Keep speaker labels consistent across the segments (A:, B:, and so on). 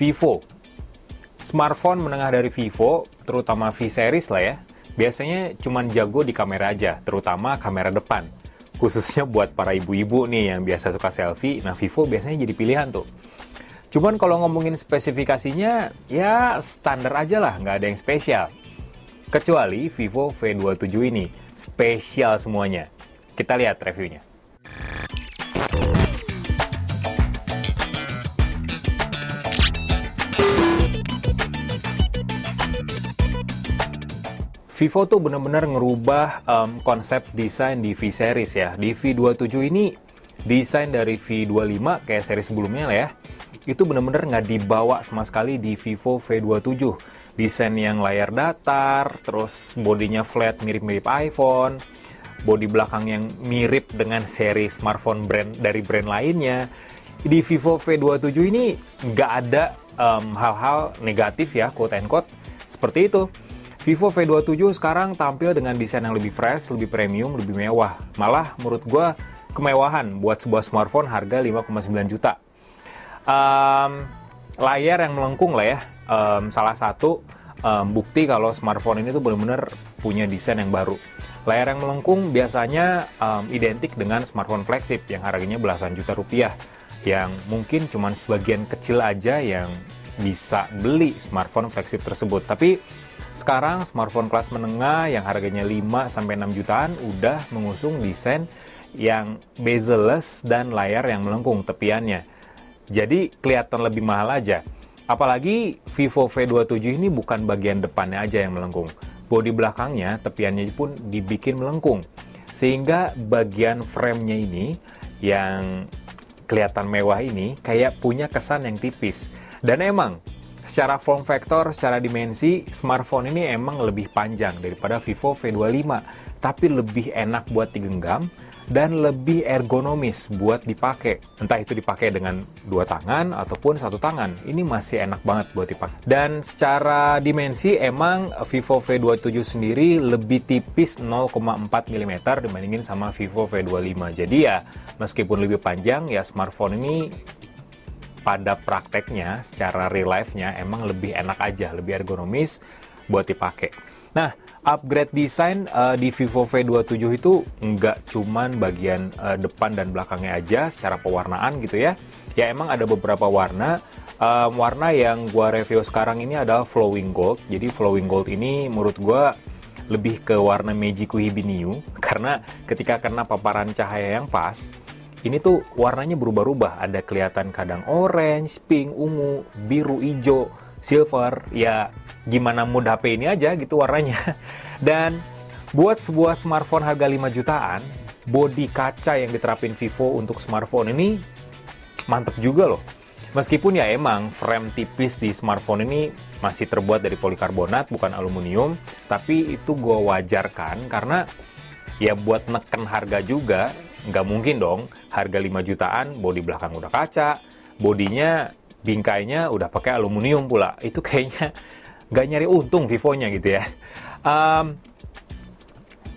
A: Vivo. Smartphone menengah dari Vivo, terutama V series lah ya, biasanya cuman jago di kamera aja, terutama kamera depan. Khususnya buat para ibu-ibu nih yang biasa suka selfie, nah Vivo biasanya jadi pilihan tuh. Cuman kalau ngomongin spesifikasinya, ya standar aja lah, nggak ada yang spesial. Kecuali Vivo V27 ini, spesial semuanya. Kita lihat reviewnya. Vivo tuh bener-bener ngerubah konsep desain di V series ya. Di V27 ini, desain dari V25 kayak seri sebelumnya lah ya, itu bener-bener nggak dibawa sama sekali di Vivo V27. Desain yang layar datar, terus bodinya flat mirip-mirip iPhone, bodi belakang yang mirip dengan seri smartphone dari brand lainnya. Di Vivo V27 ini nggak ada hal-hal negatif ya, quote and quote, seperti itu. Vivo V27 sekarang tampil dengan desain yang lebih fresh, lebih premium, lebih mewah. Malah menurut gue kemewahan buat sebuah smartphone harga 5,9 juta. Layar yang melengkung lah ya, salah satu bukti kalau smartphone ini tuh benar-benar punya desain yang baru. Layar yang melengkung biasanya identik dengan smartphone flagship yang harganya belasan juta rupiah, yang mungkin cuma sebagian kecil aja yang bisa beli smartphone flagship tersebut. Tapi sekarang smartphone kelas menengah yang harganya 5-6 jutaan udah mengusung desain yang bezel-less dan layar yang melengkung tepiannya. Jadi kelihatan lebih mahal aja. Apalagi Vivo V27 ini bukan bagian depannya aja yang melengkung. Bodi belakangnya, tepiannya pun dibikin melengkung. Sehingga bagian frame-nya ini yang kelihatan mewah ini kayak punya kesan yang tipis. Dan emang secara form factor, secara dimensi, smartphone ini emang lebih panjang daripada Vivo V25, tapi lebih enak buat digenggam dan lebih ergonomis buat dipakai. Entah itu dipakai dengan dua tangan ataupun satu tangan, ini masih enak banget buat dipakai. Dan secara dimensi emang Vivo V27 sendiri lebih tipis 0,4 mm dibandingin sama Vivo V25. Jadi ya meskipun lebih panjang, ya smartphone ini pada prakteknya, secara real life-nya emang lebih enak aja, lebih ergonomis buat dipakai. Nah, upgrade desain di Vivo V27 itu nggak cuman bagian depan dan belakangnya aja secara pewarnaan gitu ya. Ya emang ada beberapa warna. Warna yang gua review sekarang ini adalah flowing gold. Jadi flowing gold ini menurut gua lebih ke warna Magiku Hibiniu, karena ketika kena paparan cahaya yang pas, ini tuh warnanya berubah-ubah, ada kelihatan kadang orange, pink, ungu, biru, hijau, silver, ya gimana mood HP ini aja gitu warnanya. Dan buat sebuah smartphone harga 5 jutaan, bodi kaca yang diterapin Vivo untuk smartphone ini mantep juga loh. Meskipun ya emang frame tipis di smartphone ini masih terbuat dari polikarbonat, bukan aluminium, tapi itu gue wajarkan karena ya buat neken harga juga. Nggak mungkin dong, harga 5 jutaan, bodi belakang udah kaca, bodinya, bingkainya udah pakai aluminium pula. Itu kayaknya nggak nyari untung Vivonya gitu ya.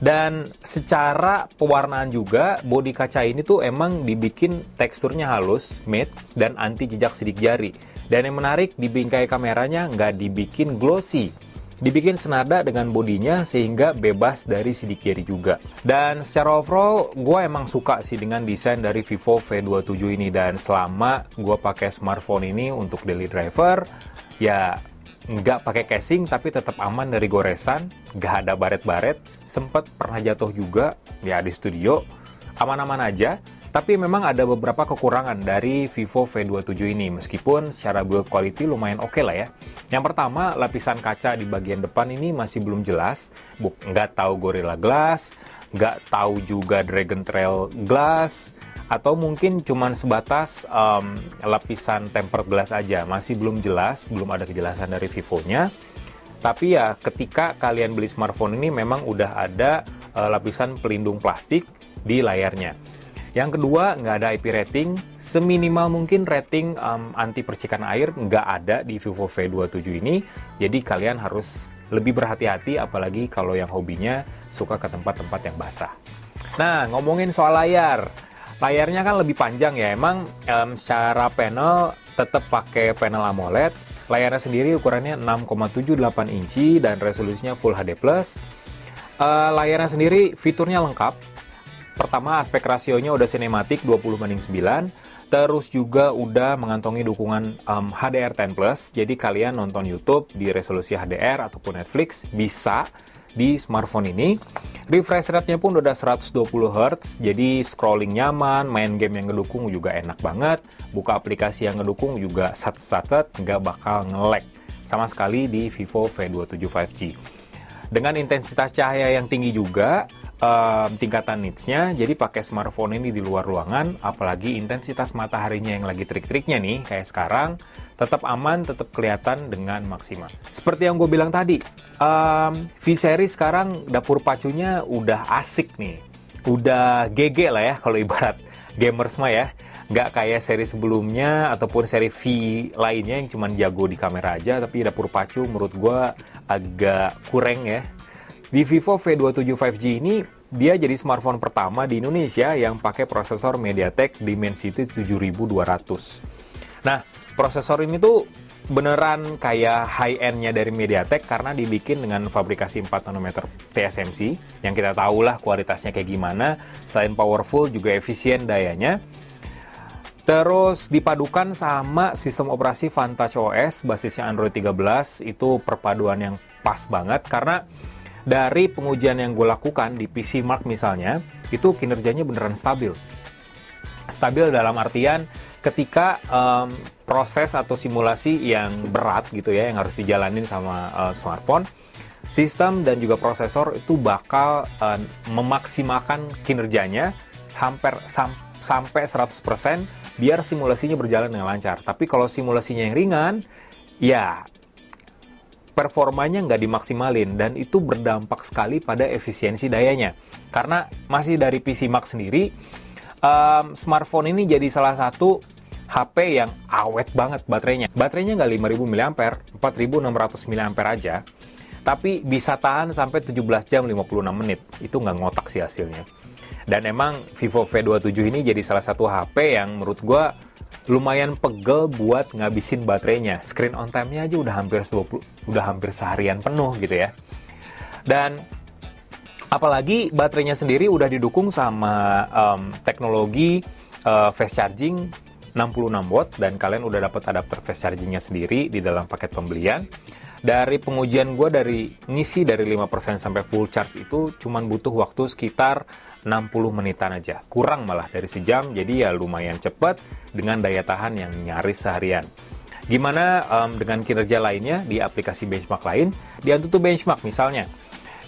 A: Dan secara pewarnaan juga, bodi kaca ini tuh emang dibikin teksturnya halus, matte, dan anti jejak sidik jari. Dan yang menarik, di bingkai kameranya nggak dibikin glossy. Dibikin senada dengan bodinya sehingga bebas dari sidik jari juga. Dan secara overall, gue emang suka sih dengan desain dari Vivo V27 ini. Dan selama gue pakai smartphone ini untuk daily driver, ya nggak pakai casing tapi tetap aman dari goresan, nggak ada baret-baret. Sempet pernah jatuh juga, ya di studio, aman-aman aja. Tapi memang ada beberapa kekurangan dari Vivo V27 ini, meskipun secara build quality lumayan oke lah ya. Yang pertama, lapisan kaca di bagian depan ini masih belum jelas. Nggak tahu Gorilla Glass, nggak tahu juga Dragon Trail Glass, atau mungkin cuman sebatas lapisan tempered glass aja. Masih belum jelas, belum ada kejelasan dari Vivonya. Tapi ya ketika kalian beli smartphone ini memang udah ada lapisan pelindung plastik di layarnya. Yang kedua, nggak ada IP rating, seminimal mungkin rating anti percikan air nggak ada di Vivo V27 ini, jadi kalian harus lebih berhati-hati apalagi kalau yang hobinya suka ke tempat-tempat yang basah. Nah, ngomongin soal layar, Layarnya kan lebih panjang ya, emang secara panel tetap pakai panel AMOLED. Layarnya sendiri ukurannya 6,78 inci dan resolusinya Full HD+. Layarnya sendiri fiturnya lengkap. Pertama, aspek rasionya udah sinematik 20:9, terus juga udah mengantongi dukungan HDR10+, jadi kalian nonton YouTube di resolusi HDR ataupun Netflix bisa di smartphone ini. Refresh rate-nya pun udah 120 Hz, jadi scrolling nyaman, main game yang ngedukung juga enak banget, buka aplikasi yang ngedukung juga sat-sat, nggak bakal nge-lag sama sekali di Vivo V27 5G. Dengan intensitas cahaya yang tinggi juga, tingkatan nitsnya, jadi pakai smartphone ini di luar ruangan, apalagi intensitas mataharinya yang lagi trik-triknya nih, kayak sekarang, tetap aman, tetap kelihatan dengan maksimal. Seperti yang gue bilang tadi, V-Series sekarang dapur pacunya udah asik nih, udah GG lah ya kalau ibarat gamers mah ya, nggak kayak seri sebelumnya ataupun seri V lainnya yang cuman jago di kamera aja, tapi dapur pacu menurut gue agak kurang ya. Di Vivo V27 5G ini, dia jadi smartphone pertama di Indonesia yang pakai prosesor MediaTek Dimensity 7200. Nah, prosesor ini tuh beneran kayak high-end-nya dari MediaTek karena dibikin dengan fabrikasi 4 nanometer TSMC, yang kita tahu lah kualitasnya kayak gimana, selain powerful juga efisien dayanya. Terus dipadukan sama sistem operasi Vantage OS basisnya Android 13, itu perpaduan yang pas banget karena dari pengujian yang gue lakukan di PC Mark misalnya, itu kinerjanya beneran stabil. Stabil dalam artian ketika proses atau simulasi yang berat gitu ya, yang harus dijalanin sama smartphone, sistem dan juga prosesor itu bakal memaksimalkan kinerjanya hampir sampai 100% biar simulasinya berjalan dengan lancar. Tapi kalau simulasinya yang ringan, ya performanya nggak dimaksimalin dan itu berdampak sekali pada efisiensi dayanya. Karena masih dari PC Mark sendiri, smartphone ini jadi salah satu HP yang awet banget baterainya. Baterainya nggak 5000 mAh, 4600 mAh aja, tapi bisa tahan sampai 17 jam 56 menit. Itu nggak ngotak sih hasilnya. Dan emang Vivo V27 ini jadi salah satu HP yang menurut gue lumayan pegel buat ngabisin baterainya. Screen on time-nya aja udah hampir seharian penuh gitu ya. Dan apalagi baterainya sendiri udah didukung sama teknologi fast charging 66 watt dan kalian udah dapat adapter fast chargingnya sendiri di dalam paket pembelian. Dari pengujian gue dari ngisi dari 5% sampai full charge itu cuman butuh waktu sekitar 60 menitan aja. Kurang malah dari sejam, jadi ya lumayan cepat dengan daya tahan yang nyaris seharian. Gimana dengan kinerja lainnya di aplikasi benchmark lain? Di AnTuTu Benchmark misalnya.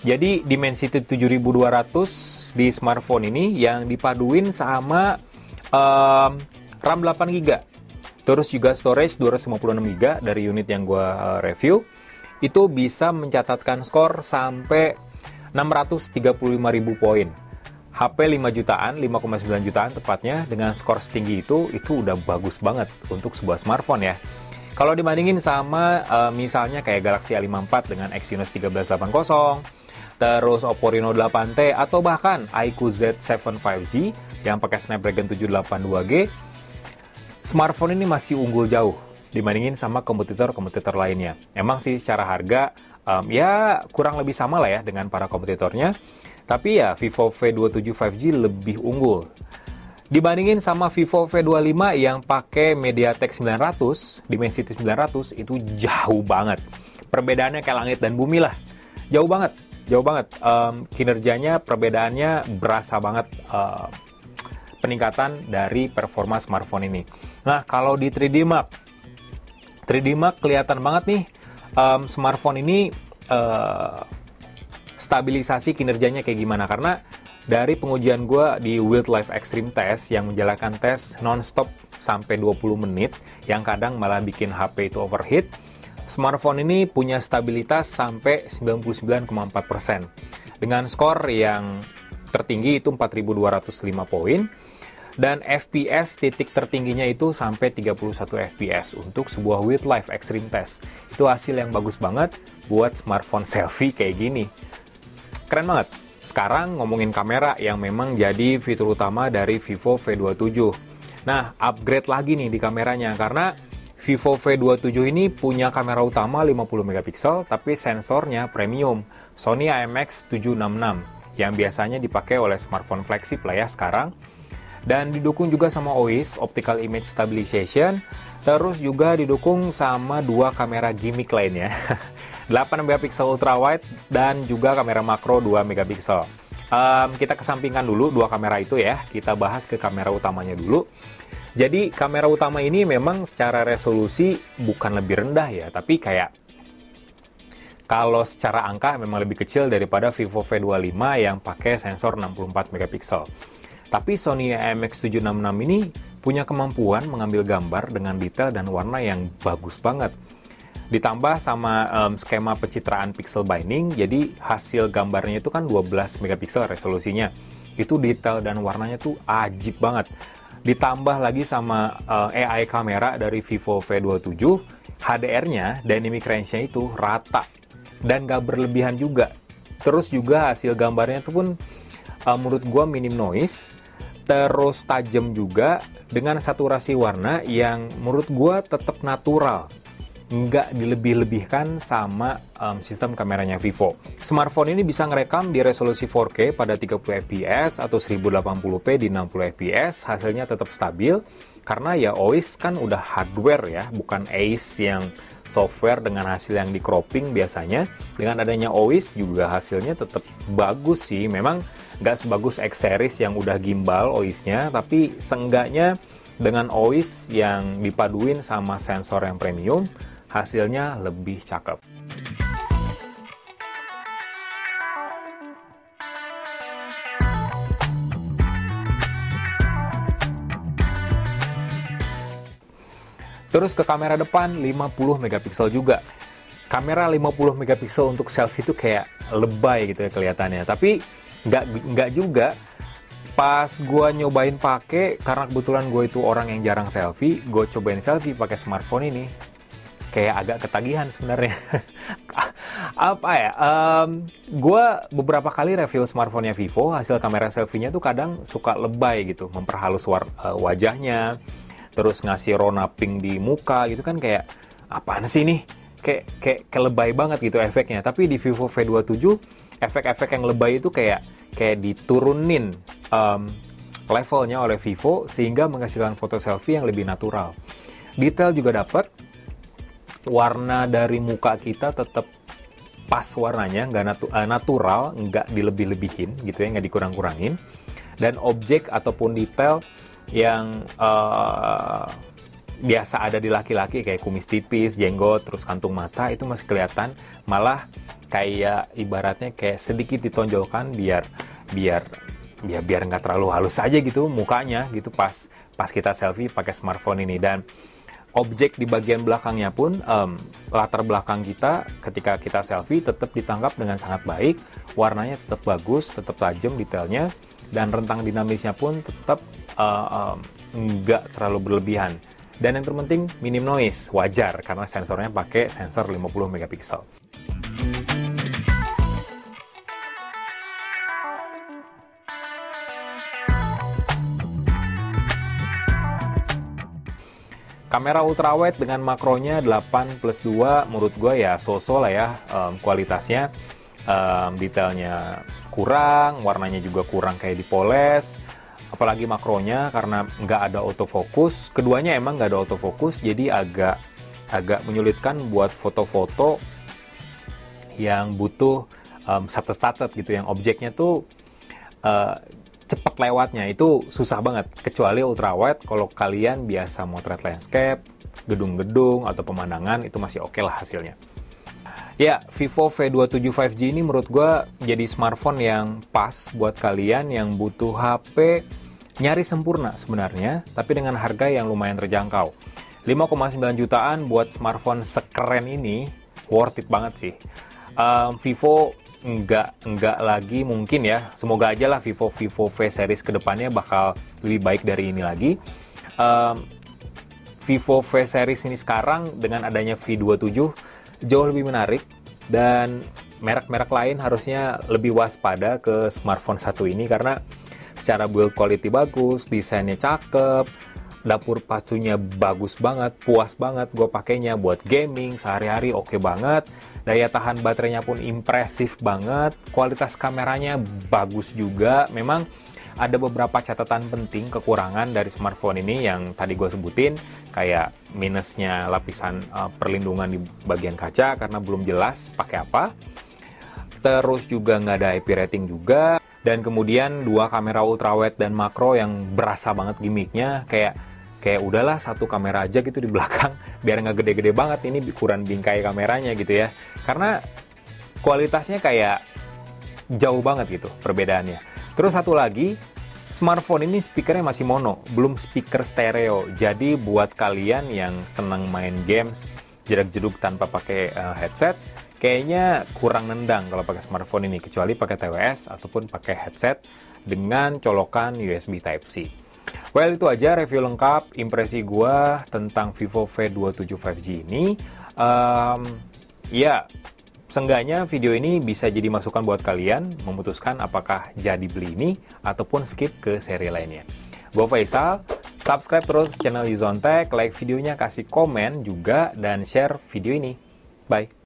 A: Jadi Dimensity 7200 di smartphone ini yang dipaduin sama RAM 8GB. Terus juga storage 256GB dari unit yang gue review. Itu bisa mencatatkan skor sampai 635.000 poin. HP 5 jutaan, 5,9 jutaan tepatnya, dengan skor setinggi itu udah bagus banget untuk sebuah smartphone ya. Kalau dibandingin sama misalnya kayak Galaxy A54 dengan Exynos 1380, terus Oppo Reno 8T, atau bahkan iQOO Z7 5G yang pakai Snapdragon 782G, smartphone ini masih unggul jauh dibandingin sama kompetitor-kompetitor lainnya. Emang sih secara harga ya kurang lebih sama lah ya dengan para kompetitornya. Tapi ya Vivo V27 5G lebih unggul. Dibandingin sama Vivo V25 yang pakai MediaTek 900, Dimensity 900, itu jauh banget. Perbedaannya kayak langit dan bumi lah. Jauh banget. Kinerjanya, perbedaannya berasa banget peningkatan dari performa smartphone ini. Nah, kalau di 3D Mark kelihatan banget nih smartphone ini stabilisasi kinerjanya kayak gimana, karena dari pengujian gue di Wildlife Extreme Test yang menjalankan tes non-stop sampai 20 menit yang kadang malah bikin HP itu overheat, smartphone ini punya stabilitas sampai 99,4% dengan skor yang tertinggi itu 4205 poin dan FPS titik tertingginya itu sampai 31 FPS untuk sebuah Wildlife Extreme Test. Itu hasil yang bagus banget buat smartphone selfie kayak gini. Keren banget. Sekarang ngomongin kamera yang memang jadi fitur utama dari Vivo V27. Nah, upgrade lagi nih di kameranya karena Vivo V27 ini punya kamera utama 50 megapiksel tapi sensornya premium Sony IMX766 yang biasanya dipakai oleh smartphone flagship lah ya sekarang. Dan didukung juga sama OIS, Optical Image Stabilization, terus juga didukung sama dua kamera gimmick lainnya. 8 megapiksel ultrawide dan juga kamera makro 2 megapiksel. Kita kesampingkan dulu dua kamera itu ya, kita bahas ke kamera utamanya dulu. Jadi kamera utama ini memang secara resolusi bukan lebih rendah ya, tapi kayak kalau secara angka memang lebih kecil daripada Vivo V25 yang pakai sensor 64 megapiksel. Tapi Sony IMX766 ini punya kemampuan mengambil gambar dengan detail dan warna yang bagus banget. Ditambah sama skema pencitraan pixel binding, jadi hasil gambarnya itu kan 12 megapiksel resolusinya. Itu detail dan warnanya tuh ajib banget. Ditambah lagi sama AI kamera dari Vivo V27, HDR-nya, dynamic range-nya itu rata dan gak berlebihan juga. Terus juga hasil gambarnya itu pun menurut gua minim noise, terus tajam juga dengan saturasi warna yang menurut gua tetap natural, nggak dilebih-lebihkan sama sistem kameranya Vivo. Smartphone ini bisa ngerekam di resolusi 4K pada 30 fps atau 1080p di 60 fps, hasilnya tetap stabil karena ya OIS kan udah hardware ya, bukan ACE yang software dengan hasil yang di cropping biasanya. Dengan adanya OIS juga hasilnya tetap bagus sih. Memang nggak sebagus X series yang udah gimbal OIS-nya, tapi seenggaknya dengan OIS yang dipaduin sama sensor yang premium, hasilnya lebih cakep. Terus ke kamera depan 50 megapiksel juga. Kamera 50 megapiksel untuk selfie itu kayak lebay gitu ya kelihatannya. Tapi nggak juga. Pas gue nyobain pakai, karena kebetulan gue itu orang yang jarang selfie, gue cobain selfie pakai smartphone ini. Kayak agak ketagihan sebenarnya. Apa ya? Gue beberapa kali review smartphone-nya Vivo, hasil kamera selfie-nya tuh kadang suka lebay gitu, memperhalus wajahnya, terus ngasih rona pink di muka gitu kan, kayak apaan sih nih? Kayak lebay banget gitu efeknya. Tapi di Vivo V27 efek-efek yang lebay itu kayak diturunin levelnya oleh Vivo sehingga menghasilkan foto selfie yang lebih natural. Detail juga dapat. Warna dari muka kita tetap pas warnanya, nggak natural, nggak dilebih-lebihin gitu ya, nggak dikurang-kurangin. Dan objek ataupun detail yang biasa ada di laki-laki kayak kumis tipis, jenggot, terus kantung mata itu masih kelihatan, malah kayak ibaratnya kayak sedikit ditonjolkan biar nggak terlalu halus aja gitu mukanya gitu pas kita selfie pakai smartphone ini. Dan objek di bagian belakangnya pun, latar belakang kita ketika kita selfie tetap ditangkap dengan sangat baik, warnanya tetap bagus, tetap tajam detailnya, dan rentang dinamisnya pun tetap nggak terlalu berlebihan. Dan yang terpenting minim noise, wajar karena sensornya pakai sensor 50 megapiksel. Kamera ultrawide dengan makronya 8+2 menurut gue ya so-so lah ya, kualitasnya, detailnya kurang, warnanya juga kurang kayak dipoles, apalagi makronya karena nggak ada autofocus. Keduanya emang nggak ada autofocus, jadi agak menyulitkan buat foto-foto yang butuh satet-satet gitu, yang objeknya tuh cepat lewatnya itu susah banget, kecuali ultrawide. Kalau kalian biasa motret landscape, gedung-gedung atau pemandangan, itu masih oke lah hasilnya. Ya, Vivo V27 5G ini menurut gue jadi smartphone yang pas buat kalian yang butuh HP nyaris sempurna sebenarnya, tapi dengan harga yang lumayan terjangkau. 5,9 jutaan buat smartphone sekeren ini worth it banget sih. Vivo nggak lagi mungkin ya, semoga aja lah Vivo V series kedepannya bakal lebih baik dari ini lagi. Vivo V series ini sekarang dengan adanya V27 jauh lebih menarik, dan merek-merek lain harusnya lebih waspada ke smartphone satu ini karena secara build quality bagus, desainnya cakep, dapur pacunya bagus banget, puas banget gue pakainya buat gaming sehari-hari, oke banget. Daya tahan baterainya pun impresif banget, kualitas kameranya bagus juga. Memang ada beberapa catatan penting kekurangan dari smartphone ini yang tadi gue sebutin, kayak minusnya lapisan perlindungan di bagian kaca karena belum jelas pakai apa. Terus juga nggak ada IP rating juga. Dan kemudian dua kamera ultrawide dan makro yang berasa banget gimmicknya, kayak udahlah satu kamera aja gitu di belakang, biar nggak gede-gede banget ini ukuran bingkai kameranya gitu ya. Karena kualitasnya kayak jauh banget gitu perbedaannya. Terus satu lagi, smartphone ini speakernya masih mono, belum speaker stereo. Jadi buat kalian yang senang main games jedak-jeduk tanpa pakai headset, kayaknya kurang nendang kalau pakai smartphone ini, kecuali pakai TWS ataupun pakai headset dengan colokan USB Type-C. Well, itu aja review lengkap impresi gua tentang Vivo V27 5G ini. Ya, seenggaknya video ini bisa jadi masukan buat kalian memutuskan apakah jadi beli ini ataupun skip ke seri lainnya. Gue Faisal, subscribe terus channel Yuzontech, like videonya, kasih komen juga, dan share video ini. Bye!